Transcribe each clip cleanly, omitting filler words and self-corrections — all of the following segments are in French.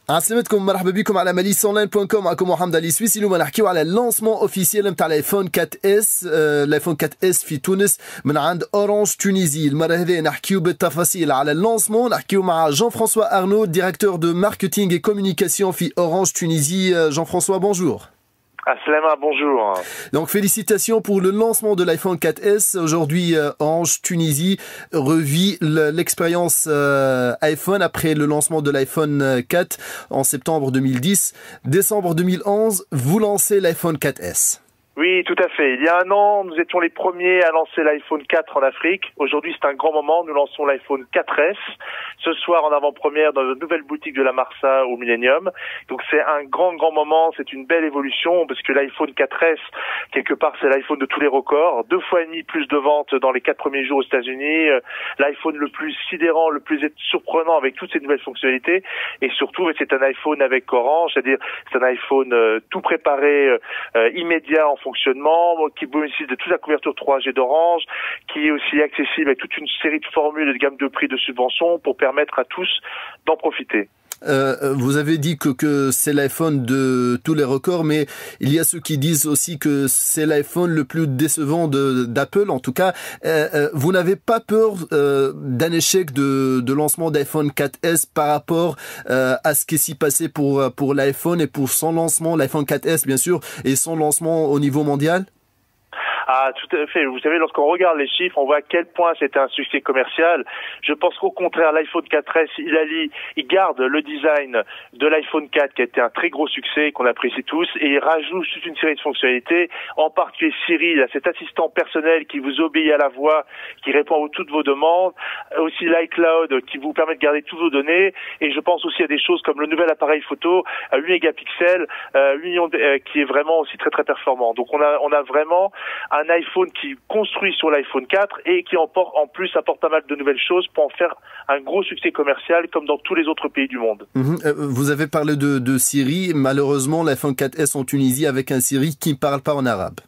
عسلامتكم مرحبا بكم على malisonline.com. معكم محمد علي سويسي. اليوم نحكيو على اللانسمون اوفيسيال نتاع الايفون 4 اس. الايفون 4 اس في تونس من عند اورانج تونيزي. المره هذه نحكيو بالتفاصيل على اللانسمون. نحكيو مع جان فرانسوا ارنو ديريكتور دو ماركتينغ اي كوميونيكاسيون في اورانج تونيزي. جان فرانسوا, bonjour. Aslama, bonjour. Donc félicitations pour le lancement de l'iPhone 4S. Aujourd'hui, Orange Tunisie revit l'expérience iPhone après le lancement de l'iPhone 4 en septembre 2010. Décembre 2011, vous lancez l'iPhone 4S. Oui, tout à fait. Il y a un an, nous étions les premiers à lancer l'iPhone 4 en Afrique. Aujourd'hui, c'est un grand moment. Nous lançons l'iPhone 4S. Ce soir, en avant-première, dans une nouvelle boutique de la Marsa au Millennium. Donc, c'est un grand moment. C'est une belle évolution parce que l'iPhone 4S, quelque part, c'est l'iPhone de tous les records. 2,5 fois plus de ventes dans les 4 premiers jours aux États-Unis. L'iPhone le plus sidérant, le plus surprenant avec toutes ces nouvelles fonctionnalités. Et surtout, c'est un iPhone avec Orange. C'est-à-dire, c'est un iPhone tout préparé, immédiat en fonctionnement, qui bénéficie de toute la couverture 3G d'Orange, qui est aussi accessible avec toute une série de formules et de gamme de prix de subventions pour permettre à tous d'en profiter. Vous avez dit que c'est l'iPhone de tous les records, mais il y a ceux qui disent aussi que c'est l'iPhone le plus décevant d'Apple. En tout cas, vous n'avez pas peur d'un échec de lancement d'iPhone 4S par rapport à ce qui s'y passait pour l'iPhone et pour son lancement, l'iPhone 4S bien sûr, et son lancement au niveau mondial? Ah, tout à fait. Vous savez, lorsqu'on regarde les chiffres, on voit à quel point c'était un succès commercial. Je pense qu'au contraire, l'iPhone 4S, il garde le design de l'iPhone 4 qui a été un très gros succès, qu'on apprécie tous, et il rajoute toute une série de fonctionnalités, en particulier Siri, là, cet assistant personnel qui vous obéit à la voix, qui répond à toutes vos demandes, aussi l'iCloud qui vous permet de garder toutes vos données, et je pense aussi à des choses comme le nouvel appareil photo à 8 mégapixels, qui est vraiment aussi très performant. Donc on a vraiment un iPhone qui construit sur l'iPhone 4 et qui en plus apporte pas mal de nouvelles choses pour en faire un gros succès commercial comme dans tous les autres pays du monde. Vous avez parlé de Siri. Malheureusement, l'iPhone 4S en Tunisie avec un Siri qui ne parle pas en arabe.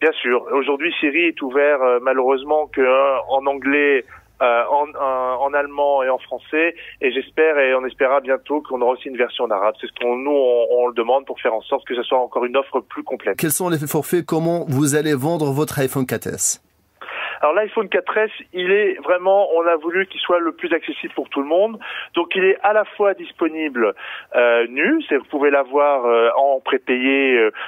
Bien sûr. Aujourd'hui, Siri est ouvert malheureusement qu'en anglais, en allemand et en français, et j'espère et on espérera bientôt qu'on aura aussi une version en arabe. C'est ce qu'on on le demande pour faire en sorte que ce soit encore une offre plus complète. Quels sont les forfaits? Comment vous allez vendre votre iPhone 4S? Alors l'iPhone 4S, il est vraiment, on a voulu qu'il soit le plus accessible pour tout le monde. Donc il est à la fois disponible nu, c'est vous pouvez l'avoir en prépayé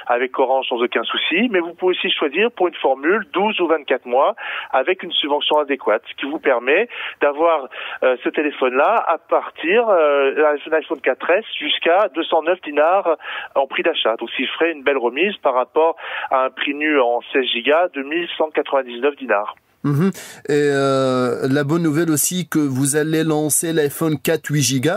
avec Orange sans aucun souci, mais vous pouvez aussi choisir pour une formule 12 ou 24 mois avec une subvention adéquate, ce qui vous permet d'avoir ce téléphone-là à partir d'un iPhone 4S jusqu'à 209 dinars en prix d'achat. Donc ce qui ferait une belle remise par rapport à un prix nu en 16 Go de 1199 dinars. Et la bonne nouvelle aussi que vous allez lancer l'iPhone 4 8 Go.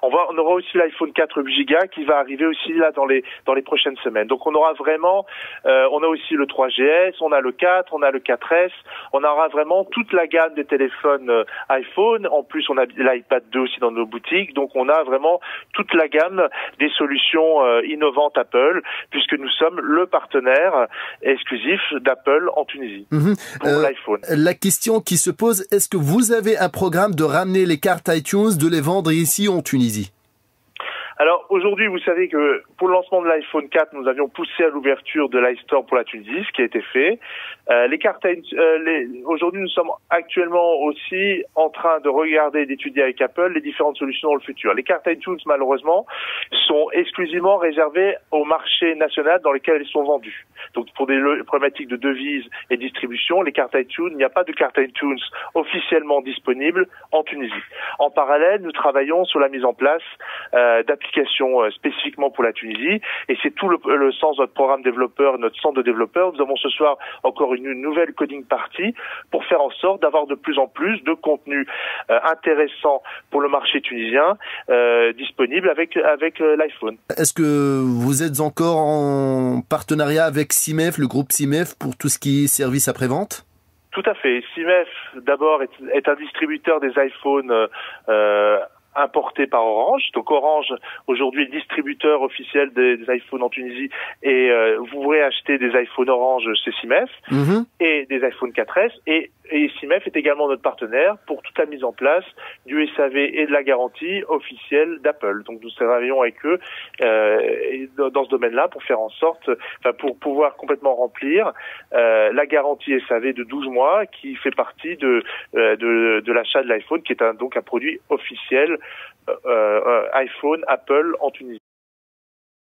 On aura aussi l'iPhone 4 8 Go qui va arriver aussi là dans les prochaines semaines. Donc on aura vraiment, on a aussi le 3GS, on a le 4, on a le 4S, on aura vraiment toute la gamme des téléphones iPhone. En plus, on a l'iPad 2 aussi dans nos boutiques. Donc on a vraiment toute la gamme des solutions innovantes Apple, puisque nous sommes le partenaire exclusif d'Apple en Tunisie pour l'iPhone. La question qui se pose, est-ce que vous avez un programme de ramener les cartes iTunes, de les vendre ici en Tunisie? Alors aujourd'hui, vous savez que pour le lancement de l'iPhone 4, nous avions poussé à l'ouverture de l'iStore pour la Tunisie, ce qui a été fait. Les cartes, aujourd'hui, nous sommes actuellement aussi en train de regarder et d'étudier avec Apple les différentes solutions dans le futur. Les cartes iTunes, malheureusement, sont exclusivement réservées au marché national dans lequel elles sont vendues. Donc pour des problématiques de devises et distribution, les cartes iTunes, il n'y a pas de carte iTunes officiellement disponible en Tunisie. En parallèle, nous travaillons sur la mise en place d'applications spécifiquement pour la Tunisie, et c'est tout le sens de notre programme développeur, notre centre de développeurs. Nous avons ce soir encore une nouvelle coding party pour faire en sorte d'avoir de plus en plus de contenu intéressant pour le marché tunisien disponible avec l'iPhone. Est-ce que vous êtes encore en partenariat avec CIMEF, le groupe CIMEF, pour tout ce qui est service après-vente? Tout à fait. CIMEF, d'abord, est un distributeur des iPhones importés par Orange. Donc Orange, aujourd'hui, est distributeur officiel des iPhones en Tunisie, et vous pourrez acheter des iPhones Orange chez SIMEF et des iPhone 4S, et SIMEF est également notre partenaire pour toute la mise en place du SAV et de la garantie officielle d'Apple. Donc nous travaillons avec eux dans ce domaine-là pour faire en sorte, pour pouvoir complètement remplir la garantie SAV de 12 mois qui fait partie de l'achat de l'iPhone, qui est donc un produit officiel iPhone Apple en Tunisie.